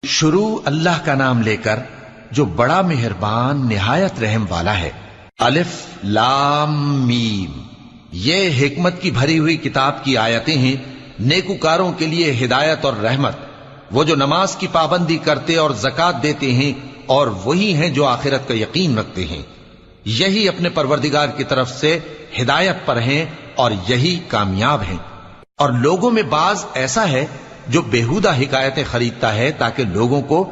شروع اللہ کا نام لے کر جو بڑا مہربان نہایت رحم والا ہے۔ الف لام میم، یہ حکمت کی بھری ہوئی کتاب کی آیتیں ہیں، نیکوکاروں کے لیے ہدایت اور رحمت، وہ جو نماز کی پابندی کرتے اور زکوٰۃ دیتے ہیں، اور وہی ہیں جو آخرت کا یقین رکھتے ہیں، یہی اپنے پروردگار کی طرف سے ہدایت پر ہیں اور یہی کامیاب ہیں۔ اور لوگوں میں بعض ایسا ہے جو بیہودہ حکایتیں خریدتا ہے تاکہ لوگوں کو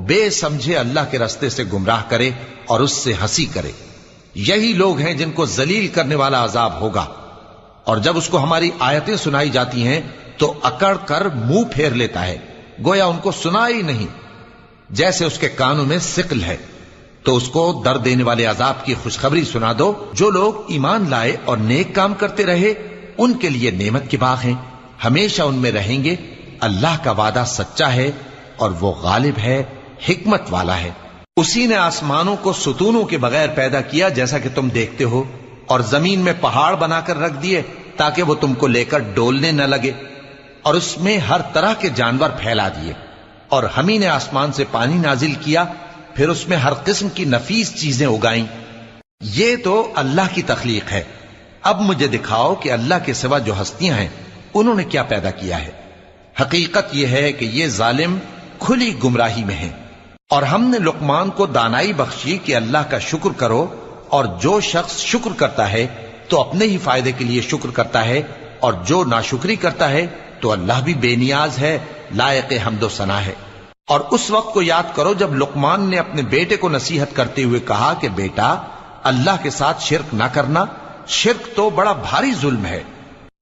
بے سمجھے اللہ کے راستے سے گمراہ کرے اور اس سے ہنسی کرے، یہی لوگ ہیں جن کو ذلیل کرنے والا عذاب ہوگا۔ اور جب اس کو ہماری آیتیں سنائی جاتی ہیں تو اکڑ کر منہ پھیر لیتا ہے، گویا ان کو سنا ہی نہیں، جیسے اس کے کانوں میں ثقل ہے۔ تو اس کو درد دینے والے عذاب کی خوشخبری سنا دو۔ جو لوگ ایمان لائے اور نیک کام کرتے رہے ان کے لیے نعمت کے باغ ہیں، ہمیشہ ان میں رہیں گے۔ اللہ کا وعدہ سچا ہے اور وہ غالب ہے، حکمت والا ہے۔ اسی نے آسمانوں کو ستونوں کے بغیر پیدا کیا جیسا کہ تم دیکھتے ہو، اور زمین میں پہاڑ بنا کر رکھ دیے تاکہ وہ تم کو لے کر ڈولنے نہ لگے، اور اس میں ہر طرح کے جانور پھیلا دیے۔ اور ہم ہی نے آسمان سے پانی نازل کیا، پھر اس میں ہر قسم کی نفیس چیزیں اگائیں۔ یہ تو اللہ کی تخلیق ہے۔ اب مجھے دکھاؤ کہ اللہ کے سوا جو ہستیاں ہیں انہوں نے کیا پیدا کیا ہے۔ حقیقت یہ ہے کہ یہ ظالم کھلی گمراہی میں ہیں۔ اور ہم نے لقمان کو دانائی بخشی کہ اللہ کا شکر کرو، اور جو شخص شکر کرتا ہے تو اپنے ہی فائدے کے لیے شکر کرتا ہے، اور جو ناشکری کرتا ہے تو اللہ بھی بے نیاز ہے، لائق حمد و ثنا ہے۔ اور اس وقت کو یاد کرو جب لقمان نے اپنے بیٹے کو نصیحت کرتے ہوئے کہا کہ بیٹا، اللہ کے ساتھ شرک نہ کرنا، شرک تو بڑا بھاری ظلم ہے۔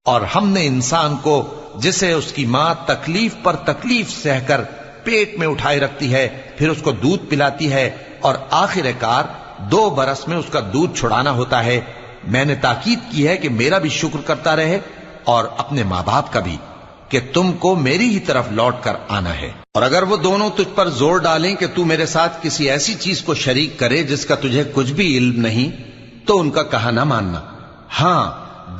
اور ہم نے انسان کو جسے اس کی ماں تکلیف پر تکلیف سہ کر پیٹ میں اٹھائے رکھتی ہے، پھر اس کو دودھ پلاتی ہے، اور آخر کار 2 برس میں اس کا دودھ چھڑانا ہوتا ہے، میں نے تاکید کی ہے کہ میرا بھی شکر کرتا رہے اور اپنے ماں باپ کا بھی، کہ تم کو میری ہی طرف لوٹ کر آنا ہے۔ اور اگر وہ دونوں تجھ پر زور ڈالیں کہ تو میرے ساتھ کسی ایسی چیز کو شریک کرے جس کا تجھے کچھ بھی علم نہیں، تو ان کا کہا نہ ماننا۔ ہاں،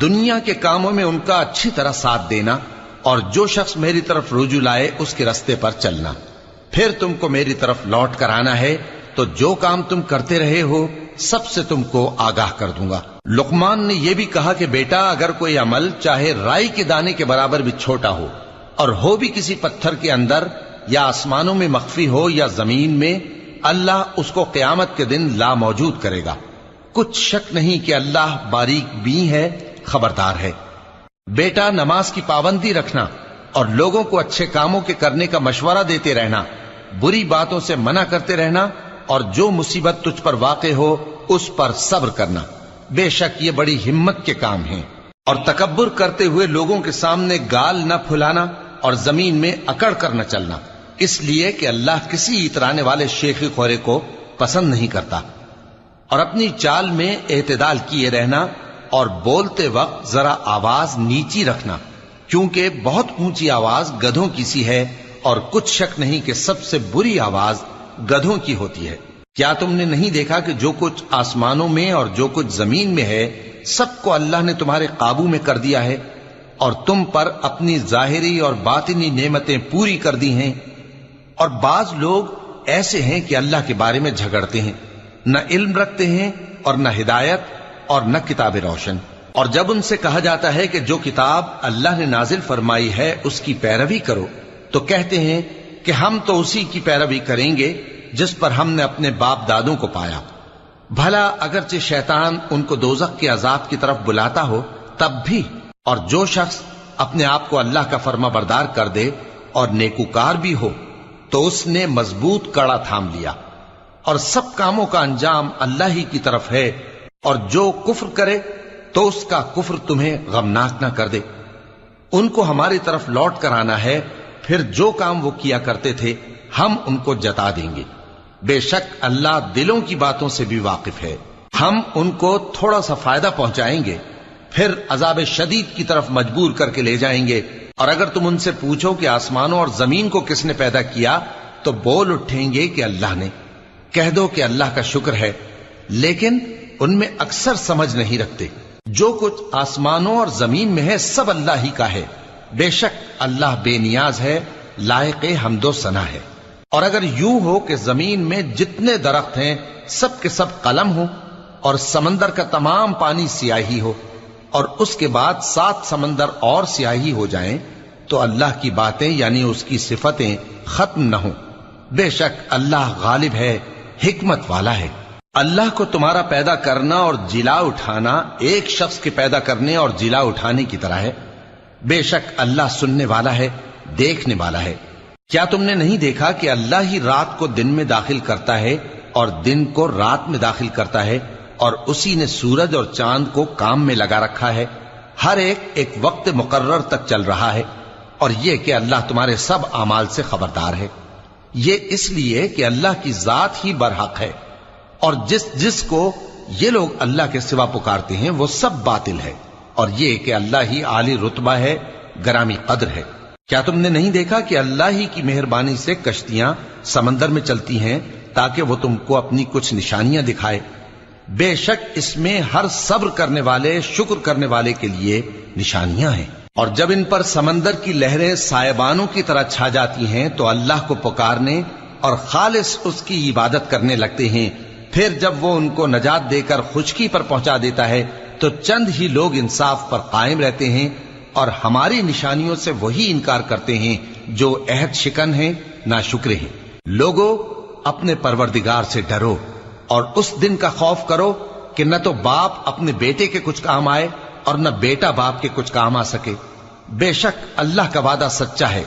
دنیا کے کاموں میں ان کا اچھی طرح ساتھ دینا، اور جو شخص میری طرف رجوع لائے اس کے رستے پر چلنا۔ پھر تم کو میری طرف لوٹ کر آنا ہے تو جو کام تم کرتے رہے ہو سب سے تم کو آگاہ کر دوں گا۔ لقمان نے یہ بھی کہا کہ بیٹا، اگر کوئی عمل چاہے رائی کے دانے کے برابر بھی چھوٹا ہو، اور ہو بھی کسی پتھر کے اندر یا آسمانوں میں مخفی ہو یا زمین میں، اللہ اس کو قیامت کے دن لا موجود کرے گا۔ کچھ شک نہیں کہ اللہ باریک بین ہے، خبردار ہے۔ بیٹا، نماز کی پابندی رکھنا اور لوگوں کو اچھے کاموں کے کرنے کا مشورہ دیتے رہنا، بری باتوں سے منع کرتے رہنا، اور جو مصیبت تجھ پر واقع ہو اس پر صبر کرنا، بے شک یہ بڑی ہمت کے کام ہیں۔ اور تکبر کرتے ہوئے لوگوں کے سامنے گال نہ پھلانا اور زمین میں اکڑ کر نہ چلنا، اس لیے کہ اللہ کسی اترانے والے شیخی خورے کو پسند نہیں کرتا۔ اور اپنی چال میں اعتدال کیے رہنا، اور بولتے وقت ذرا آواز نیچی رکھنا، کیونکہ بہت اونچی آواز گدھوں کی سی ہے، اور کچھ شک نہیں کہ سب سے بری آواز گدھوں کی ہوتی ہے۔ کیا تم نے نہیں دیکھا کہ جو کچھ آسمانوں میں اور جو کچھ زمین میں ہے سب کو اللہ نے تمہارے قابو میں کر دیا ہے، اور تم پر اپنی ظاہری اور باطنی نعمتیں پوری کر دی ہیں۔ اور بعض لوگ ایسے ہیں کہ اللہ کے بارے میں جھگڑتے ہیں، نہ علم رکھتے ہیں اور نہ ہدایت اور نہ کتاب روشن۔ اور جب ان سے کہا جاتا ہے کہ جو کتاب اللہ نے نازل فرمائی ہے اس کی پیروی کرو، تو کہتے ہیں کہ ہم تو اسی کی پیروی کریں گے جس پر ہم نے اپنے باپ دادوں کو پایا۔ بھلا اگرچہ شیطان ان کو دوزخ کے عذاب کی طرف بلاتا ہو تب بھی۔ اور جو شخص اپنے آپ کو اللہ کا فرما بردار کر دے اور نیکوکار بھی ہو تو اس نے مضبوط کڑا تھام لیا، اور سب کاموں کا انجام اللہ ہی کی طرف ہے۔ اور جو کفر کرے تو اس کا کفر تمہیں غمناک نہ کر دے۔ ان کو ہماری طرف لوٹ کر آنا ہے، پھر جو کام وہ کیا کرتے تھے ہم ان کو جتا دیں گے۔ بے شک اللہ دلوں کی باتوں سے بھی واقف ہے۔ ہم ان کو تھوڑا سا فائدہ پہنچائیں گے، پھر عذاب شدید کی طرف مجبور کر کے لے جائیں گے۔ اور اگر تم ان سے پوچھو کہ آسمانوں اور زمین کو کس نے پیدا کیا تو بول اٹھیں گے کہ اللہ نے۔ کہہ دو کہ اللہ کا شکر ہے، لیکن ان میں اکثر سمجھ نہیں رکھتے۔ جو کچھ آسمانوں اور زمین میں ہے سب اللہ ہی کا ہے، بے شک اللہ بے نیاز ہے، لائق حمد و ثنا ہے۔ اور اگر یوں ہو کہ زمین میں جتنے درخت ہیں سب کے سب قلم ہو اور سمندر کا تمام پانی سیاہی ہو اور اس کے بعد 7 سمندر اور سیاہی ہو جائیں تو اللہ کی باتیں یعنی اس کی صفتیں ختم نہ ہوں. بے شک اللہ غالب ہے، حکمت والا ہے. اللہ کو تمہارا پیدا کرنا اور جلا اٹھانا ایک شخص کے پیدا کرنے اور جلا اٹھانے کی طرح ہے. بے شک اللہ سننے والا ہے، دیکھنے والا ہے. کیا تم نے نہیں دیکھا کہ اللہ ہی رات کو دن میں داخل کرتا ہے اور دن کو رات میں داخل کرتا ہے، اور اسی نے سورج اور چاند کو کام میں لگا رکھا ہے، ہر ایک وقت مقرر تک چل رہا ہے. اور یہ کہ اللہ تمہارے سب اعمال سے خبردار ہے. یہ اس لیے کہ اللہ کی ذات ہی برحق ہے، اور جس کو یہ لوگ اللہ کے سوا پکارتے ہیں وہ سب باطل ہے. اور یہ کہ اللہ ہی عالی رتبہ ہے، گرامی قدر ہے. کیا تم نے نہیں دیکھا کہ اللہ ہی کی مہربانی سے کشتیاں سمندر میں چلتی ہیں تاکہ وہ تم کو اپنی کچھ نشانیاں دکھائے؟ بے شک اس میں ہر صبر کرنے والے، شکر کرنے والے کے لیے نشانیاں ہیں. اور جب ان پر سمندر کی لہریں سائبانوں کی طرح چھا جاتی ہیں تو اللہ کو پکارنے اور خالص اس کی عبادت کرنے لگتے ہیں. پھر جب وہ ان کو نجات دے کر خشکی پر پہنچا دیتا ہے تو چند ہی لوگ انصاف پر قائم رہتے ہیں، اور ہماری نشانیوں سے وہی انکار کرتے ہیں جو عہد شکن ہیں، ناشکرے ہیں. لوگو اپنے پروردگار سے ڈرو اور اس دن کا خوف کرو کہ نہ تو باپ اپنے بیٹے کے کچھ کام آئے اور نہ بیٹا باپ کے کچھ کام آ سکے. بے شک اللہ کا وعدہ سچا ہے.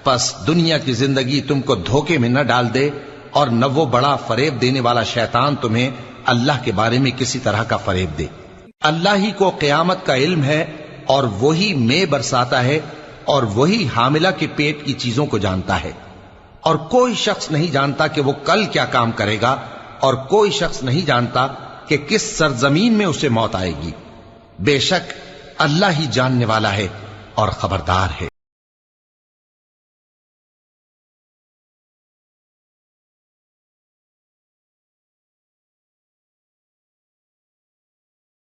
پس دنیا کی زندگی تم کو دھوکے میں نہ ڈال دے، اور نہ وہ بڑا فریب دینے والا شیطان تمہیں اللہ کے بارے میں کسی طرح کا فریب دے. اللہ ہی کو قیامت کا علم ہے، اور وہی میں برساتا ہے، اور وہی حاملہ کے پیٹ کی چیزوں کو جانتا ہے. اور کوئی شخص نہیں جانتا کہ وہ کل کیا کام کرے گا، اور کوئی شخص نہیں جانتا کہ کس سرزمین میں اسے موت آئے گی. بے شک اللہ ہی جاننے والا ہے اور خبردار ہے.